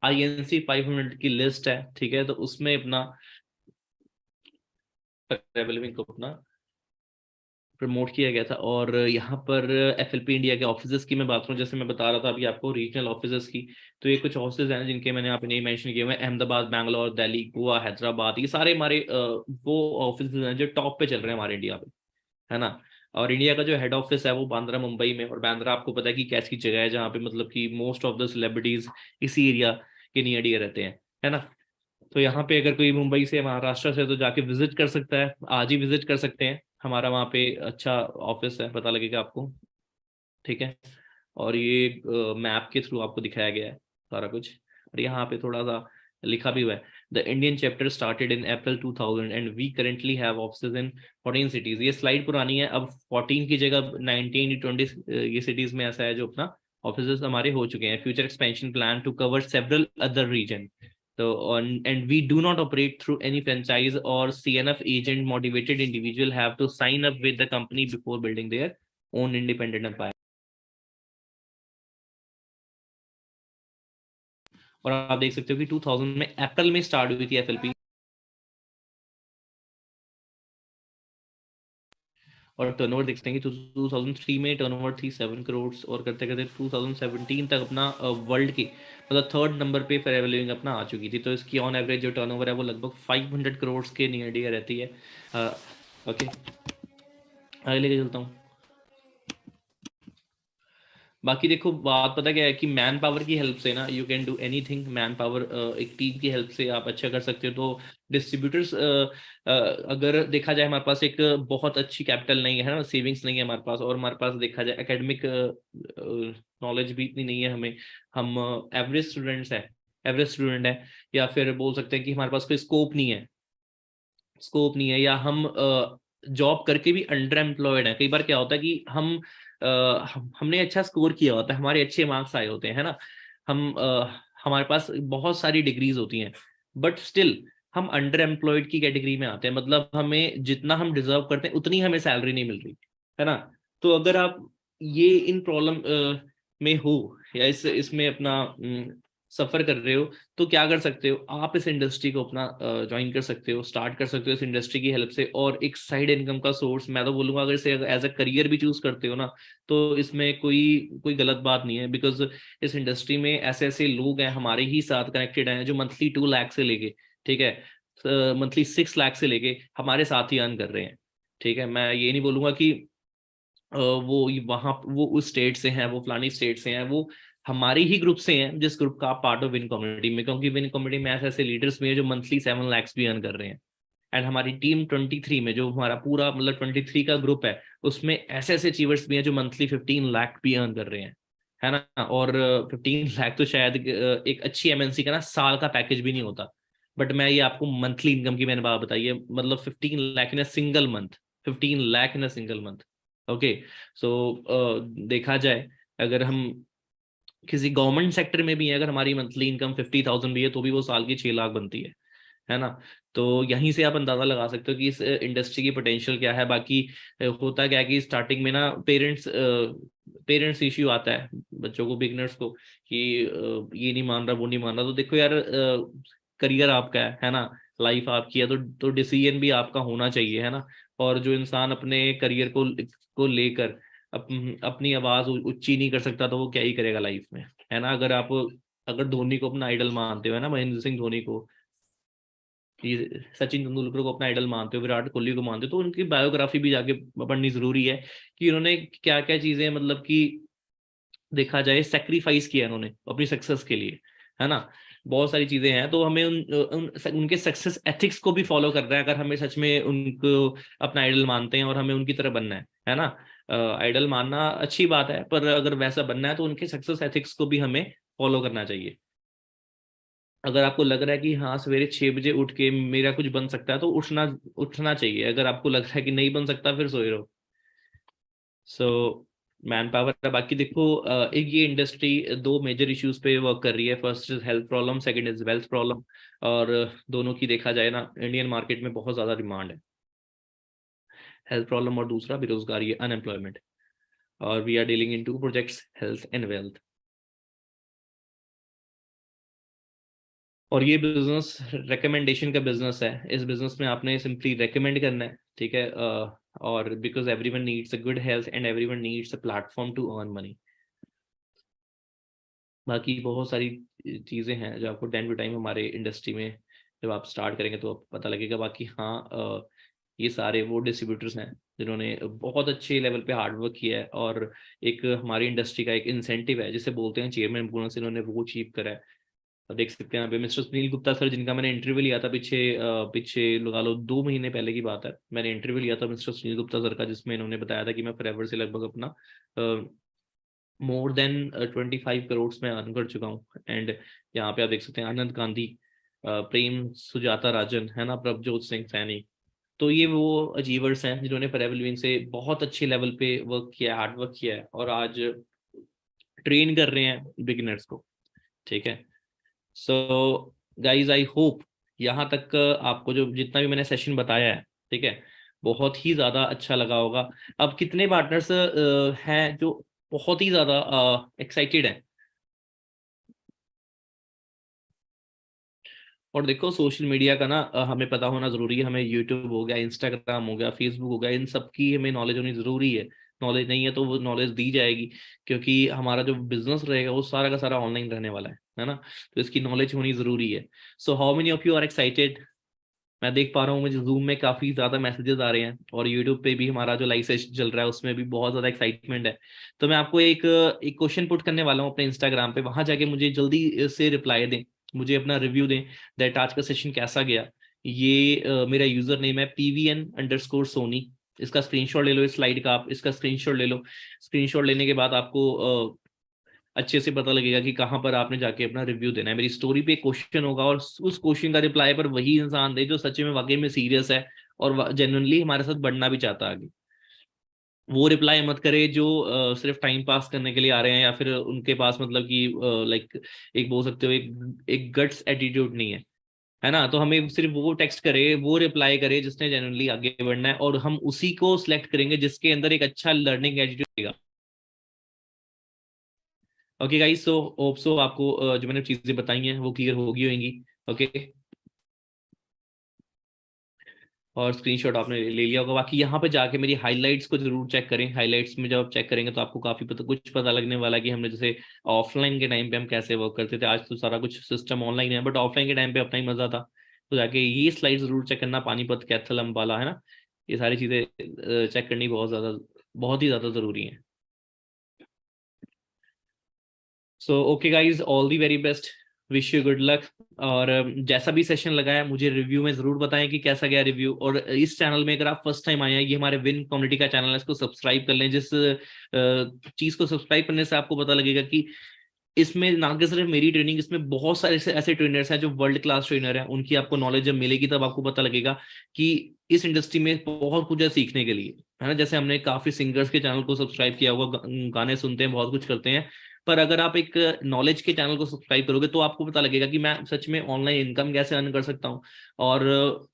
INC 500 की लिस्ट है, ठीक है, तो उसमें अपना रेवलविंग को अपना प्रमोट किया गया था। और यहाँ पर FLP इंडिया के ऑफिसेज की मैं बात करूँ, जैसे मैं बता रहा था अभी आपको रीजनल ऑफिसेज की, तो ये कुछ ऑफिस हैं जिनके मैंने आप नहीं मेंशन किए हुए हैं। अहमदाबाद, बैंगलोर, दिल्ली, गोवा, हैदराबाद, ये सारे हमारे वो ऑफिस हैं जो टॉप पे चल रहे हैं हमारे इंडिया में, है ना। और इंडिया का जो हेड ऑफिस है वो बांद्रा मुंबई में, और बांद्रा आपको पता है कि कैसी जगह है जहाँ पे मतलब कि मोस्ट ऑफ द सेलिब्रिटीज इसी एरिया के नियर डियर रहते हैं, है ना। तो यहाँ पे अगर कोई मुंबई से, महाराष्ट्र से, तो जाके विजिट कर सकता है, आज ही विजिट कर सकते हैं। हमारा वहाँ पे अच्छा ऑफिस है, पता लगेगा आपको, ठीक है। और ये मैप के थ्रू आपको दिखाया गया है सारा कुछ। और यहाँ पे थोड़ा सा लिखा भी हुआ है, the Indian chapter started in April 2000 and we currently have offices in 14 cities. ये स्लाइड पुरानी है, अब 14 की जगह 19 20 ये सिटीज में ऐसा है जो अपना ऑफिसेज हमारे हो चुके हैं। Future expansion plan to cover several other region. तो and we do not operate through any franchise or CNF agent motivated individual have to sign up with the company before building their own independent empire। और आप देख सकते हो कि 2000 में अप्रैल में start हुई थी FLP। और टर्नओवर देखते हैं कि 2003 में टर्नओवर थी 7 करोड़, और करते करते 2017 तक अपना वर्ल्ड की मतलब थर्ड नंबर पे फेयर वैल्यूइंग अपना आ चुकी थी। तो इसकी ऑन एवरेज जो टर्नओवर है वो लगभग 500 करोड़ के नियर डियर रहती है। ओके, आगे लेके चलता हूँ। बाकी देखो बात पता क्या है कि मैन पावर की हेल्प से ना you can do anything. Man power एक टीम की हेल्प से आप अच्छा कर सकते हो। तो डिस्ट्रीब्यूटर्स अगर देखा जाए, हमारे पास एक बहुत अच्छी कैपिटल नहीं है ना, सेविंग्स नहीं है हमारे पास, और हमारे पास देखा जाए एकेडमिक नॉलेज भी इतनी नहीं है हमें, हम एवरेज स्टूडेंट्स हैं, एवरेज स्टूडेंट है, या फिर बोल सकते हैं कि हमारे पास कोई स्कोप नहीं है, स्कोप नहीं है, या हम जॉब करके भी अंडर एम्प्लॉयड है। कई बार क्या होता है कि हमने अच्छा स्कोर किया होता है, हमारे अच्छे मार्क्स आए होते हैं, है ना। हमारे पास बहुत सारी डिग्रीज होती हैं, बट स्टिल हम अंडर एम्प्लॉयड की कैटेगरी में आते हैं। मतलब हमें जितना हम डिजर्व करते हैं उतनी हमें सैलरी नहीं मिल रही, है ना। तो अगर आप ये इन प्रॉब्लम में हो, या इसमें अपना सफर कर रहे हो, तो क्या कर सकते हो आप, इस इंडस्ट्री को अपना ज्वाइन कर सकते हो, स्टार्ट कर सकते हो इस इंडस्ट्री की हेल्प से। और एक साइड इनकम का सोर्स, मैं तो बोलूंगा अगर इसे एज अ करियर भी चूज करते हो ना, तो इसमें कोई कोई गलत बात नहीं है। बिकॉज इस इंडस्ट्री में ऐसे ऐसे लोग हैं हमारे ही साथ कनेक्टेड हैं जो मंथली 2 लाख से लेके, ठीक है, मंथली 6 लाख से लेके हमारे साथ ही अर्न कर रहे हैं। ठीक है, मैं ये नहीं बोलूंगा कि वो वहां वो उस स्टेट से हैं, वो फलानी स्टेट से हैं, वो हमारी ही ग्रुप से हैं जिस ग्रुप का आप पार्ट हो विन कम्युनिटी में। क्योंकि विन कम्युनिटी में ऐसे ऐसे लीडर्स भी हैं जो मंथली 7 लाख भी अर्न कर रहे हैं। एंड हमारी टीम 23 में, जो हमारा पूरा मतलब 23 का ग्रुप है, उसमें ऐसे ऐसे अचीवर्स भी हैं जो मंथली 15 लाख भी अर्न कर रहे हैं, है ना। और 15 लाख तो शायद एक अच्छी MNC का ना साल का पैकेज भी नहीं होता। बट मैं ये आपको मंथली इनकम की मैंने बात बताई है, मतलब 15 lakh in a single month, 15 lakh in a single month. Okay, so देखा जाए, अगर हम किसी गवर्नमेंट सेक्टर में भी है, अगर हमारी मंथली इनकम 50,000 भी है, तो भी वो साल की 6 लाख बनती है ना। तो यहीं से आप अंदाजा लगा सकते हो कि इस इंडस्ट्री की पोटेंशियल क्या है। बाकी होता क्या है कि स्टार्टिंग में ना पेरेंट्स इश्यू आता है बच्चों को, बिगनर्स को, कि ये नहीं मान रहा, वो नहीं मान रहा। तो देखो यार, करियर आपका है ना, लाइफ आपकी है, तो डिसीजन भी आपका होना चाहिए, है ना। और जो इंसान अपने करियर को लेकर अपनी आवाज ऊंची नहीं कर सकता, तो वो क्या ही करेगा लाइफ में, है ना। अगर धोनी को अपना आइडल मानते हो, है ना, महेंद्र सिंह धोनी को, ये सचिन तेंदुलकर को अपना आइडल मानते हो, विराट कोहली को मानते हो, तो उनकी बायोग्राफी भी जाके पढ़नी जरूरी है कि उन्होंने क्या क्या चीजें, मतलब कि देखा जाए सेक्रीफाइस किया उन्होंने अपनी सक्सेस के लिए, है ना। बहुत सारी चीजें हैं, तो हमें उनके सक्सेस एथिक्स को भी फॉलो करना है, अगर हमें सच में उनको अपना आइडल मानते हैं और हमें उनकी तरह बनना है ना। आइडल मानना अच्छी बात है, पर अगर वैसा बनना है तो उनके सक्सेस एथिक्स को भी हमें फॉलो करना चाहिए। अगर आपको लग रहा है कि हाँ सवेरे 6 बजे उठ के मेरा कुछ बन सकता है, तो उठना उठना चाहिए। अगर आपको लग रहा है कि नहीं बन सकता, फिर सोए रहो। सो मैन पावर है। बाकी देखो, एक ये इंडस्ट्री दो मेजर इश्यूज पे वर्क कर रही है। First is health problem, second is wealth problem. और दोनों की देखा जाए ना, इंडियन मार्केट में बहुत ज्यादा डिमांड है। हेल्थ प्रॉब्लम और दूसरा बेरोजगारी, अनएम्प्लॉयमेंट। और we are dealing in two projects, health and wealth. और ये बिजनेस रिकमेंडेशन का बिजनेस है। इस बिजनेस में आपने सिंपली रिकमेंड करना है, ठीक है। और because everyone needs a good health and everyone needs a platform to earn money. बाकी बहुत सारी चीज़ें हैं जो आपको टाइम टू टाइम हमारे इंडस्ट्री में जब आप स्टार्ट करेंगे तो आपको पता लगेगा। बाकी हाँ, ये सारे वो डिस्ट्रीब्यूटर्स हैं जिन्होंने बहुत अच्छे लेवल पे हार्ड वर्क किया है, और एक हमारी इंडस्ट्री का एक इंसेंटिव है जिसे बोलते हैं चेयरमैन बोनस, इन्होंने वो अचीव करा है। अब देख सकते हैं यहाँ पे मिस्टर सुनील गुप्ता सर, जिनका मैंने इंटरव्यू लिया था पीछे लगा लो 2 महीने पहले की बात है। मैंने इंटरव्यू लिया था मिस्टर सुनील गुप्ता सर का, जिसमें इन्होंने बताया था कि मैं फॉरएवर से लगभग अपना मोर देन 25 करोड़ में अर्न कर चुका हूँ। एंड यहाँ पे आप देख सकते हैं आनंद गांधी, प्रेम सुजाता राजन, है ना, प्रभजोत सिंह सैनी। तो ये वो अचीवर्स हैं जिन्होंने फॉरएवर लिविंग से बहुत अच्छे लेवल पे वर्क किया है, हार्ड वर्क किया है, और आज ट्रेन कर रहे हैं बिगिनर्स को, ठीक है। सो गाइज, आई होप यहाँ तक आपको जो जितना भी मैंने सेशन बताया है, ठीक है, बहुत ही ज्यादा अच्छा लगा होगा। अब कितने पार्टनर्स हैं जो बहुत ही ज्यादा एक्साइटेड हैं। और देखो, सोशल मीडिया का ना हमें पता होना जरूरी है। हमें यूट्यूब हो गया, इंस्टाग्राम हो गया, फेसबुक हो गया, इन सब की हमें नॉलेज होनी जरूरी है। नॉलेज नहीं है तो वो नॉलेज दी जाएगी, क्योंकि हमारा जो बिजनेस रहेगा वो सारा का सारा ऑनलाइन रहने वाला है ना। तो इसकी नॉलेज होनी जरूरी है। So how many of you are excited? मैं देख पा रहा हूँ मुझे जूम में काफी ज्यादा मैसेजेस आ रहे हैं, और यूट्यूब पे भी हमारा जो लाइव सेशन चल रहा है उसमें भी बहुत ज्यादा एक्साइटमेंट है। तो मैं आपको एक एक क्वेश्चन पुट करने वाला हूँ अपने इंस्टाग्राम पे, वहां जाके मुझे जल्दी से रिप्लाई दें, मुझे अपना रिव्यू दें दैट आज का सेशन कैसा गया। ये मेरा यूजर नेम है PVN_Sony। इसका स्क्रीनशॉट ले लो, इस स्लाइड का आप इसका स्क्रीनशॉट ले लो। स्क्रीनशॉट लेने के बाद आपको अच्छे से पता लगेगा कि कहाँ पर आपने जाके अपना रिव्यू देना है। मेरी स्टोरी पे एक क्वेश्चन होगा, और उस क्वेश्चन का रिप्लाई पर वही इंसान दे जो सच में वाकई में सीरियस है और जेन्युइनली हमारे साथ बढ़ना भी चाहता है आगे। वो रिप्लाई मत करे जो सिर्फ टाइम पास करने के लिए आ रहे हैं, या फिर उनके पास मतलब कि लाइक एक बोल सकते हो एक गट्स एटीट्यूड नहीं है ना। तो हमें सिर्फ वो टेक्स्ट करे, वो रिप्लाई करे जिसने जेन्युइनली आगे बढ़ना है, और हम उसी को सिलेक्ट करेंगे जिसके अंदर एक अच्छा learning attitude. Okay guys, so hope so आपको जो मैंने चीजें बताई हैं वो क्लियर होगी होंगी। ओके, और स्क्रीनशॉट आपने ले लिया होगा। बाकी यहाँ पे जाके मेरी हाइलाइट्स को जरूर चेक करें। हाइलाइट्स में जब आप चेक करेंगे तो आपको काफी कुछ पता लगने वाला है कि हमने जैसे ऑफलाइन के टाइम पे हम कैसे वर्क करते थे। आज तो सारा कुछ सिस्टम ऑनलाइन है, बट ऑफलाइन के टाइम पे अपना ही मजा था। तो जाके ये स्लाइड जरूर चेक करना, पानीपत, कैथल, अम्बाला, है ना। ये सारी चीजें चेक करनी बहुत ही ज्यादा जरूरी है। So okay guys, all the very best, wish you good luck. और जैसा भी सेशन लगा है मुझे रिव्यू में जरूर बताएं कि कैसा गया रिव्यू। और इस चैनल में अगर आप फर्स्ट टाइम आए हैं, ये हमारे विन कम्युनिटी का चैनल है, इसको सब्सक्राइब कर लें। जिस चीज को सब्सक्राइब करने से आपको पता लगेगा कि इसमें ना कि सिर्फ मेरी ट्रेनिंग, इसमें बहुत सारे ऐसे ट्रेनर्स हैं जो वर्ल्ड क्लास ट्रेनर हैं। उनकी आपको नॉलेज जब मिलेगी तब आपको पता लगेगा कि इस इंडस्ट्री में बहुत कुछ है सीखने के लिए, है ना। जैसे हमने काफी सिंगर्स के चैनल को सब्सक्राइब किया हुआ, गाने सुनते हैं, बहुत कुछ करते हैं। पर अगर आप एक नॉलेज के चैनल को सब्सक्राइब करोगे तो आपको पता लगेगा कि मैं सच में ऑनलाइन इनकम कैसे अर्न कर सकता हूँ और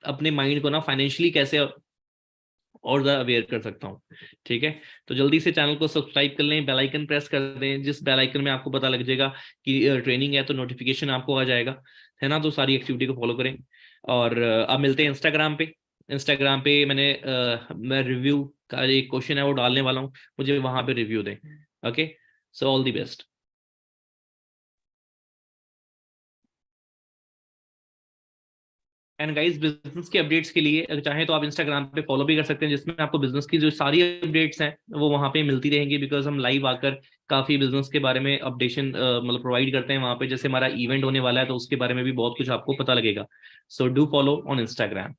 अपने माइंड को ना फाइनेंशियली कैसे और ज्यादा अवेयर कर सकता हूँ। ठीक है, तो जल्दी से चैनल को सब्सक्राइब कर लें, बेल आइकन प्रेस कर दें, जिस बेल आइकन में आपको पता लग जाएगा कि ट्रेनिंग है तो नोटिफिकेशन आपको आ जाएगा, है ना। तो सारी एक्टिविटी को फॉलो करें। और अब मिलते हैं इंस्टाग्राम पे। इंस्टाग्राम पे मैं रिव्यू का एक क्वेश्चन है वो डालने वाला हूँ, मुझे वहां पे रिव्यू दें। Okay, so all the best. And guys, business के अपडेट्स के लिए अगर चाहें तो आप इंस्टाग्राम पे फॉलो भी कर सकते हैं, जिसमें आपको बिजनेस की जो सारी अपडेट्स हैं वो वहाँ पे मिलती रहेंगी, बिकॉज हम लाइव आकर काफी बिजनेस के बारे में अपडेशन मतलब प्रोवाइड करते हैं वहाँ पे। जैसे हमारा इवेंट होने वाला है तो उसके बारे में भी बहुत कुछ आपको पता लगेगा। So do follow on Instagram.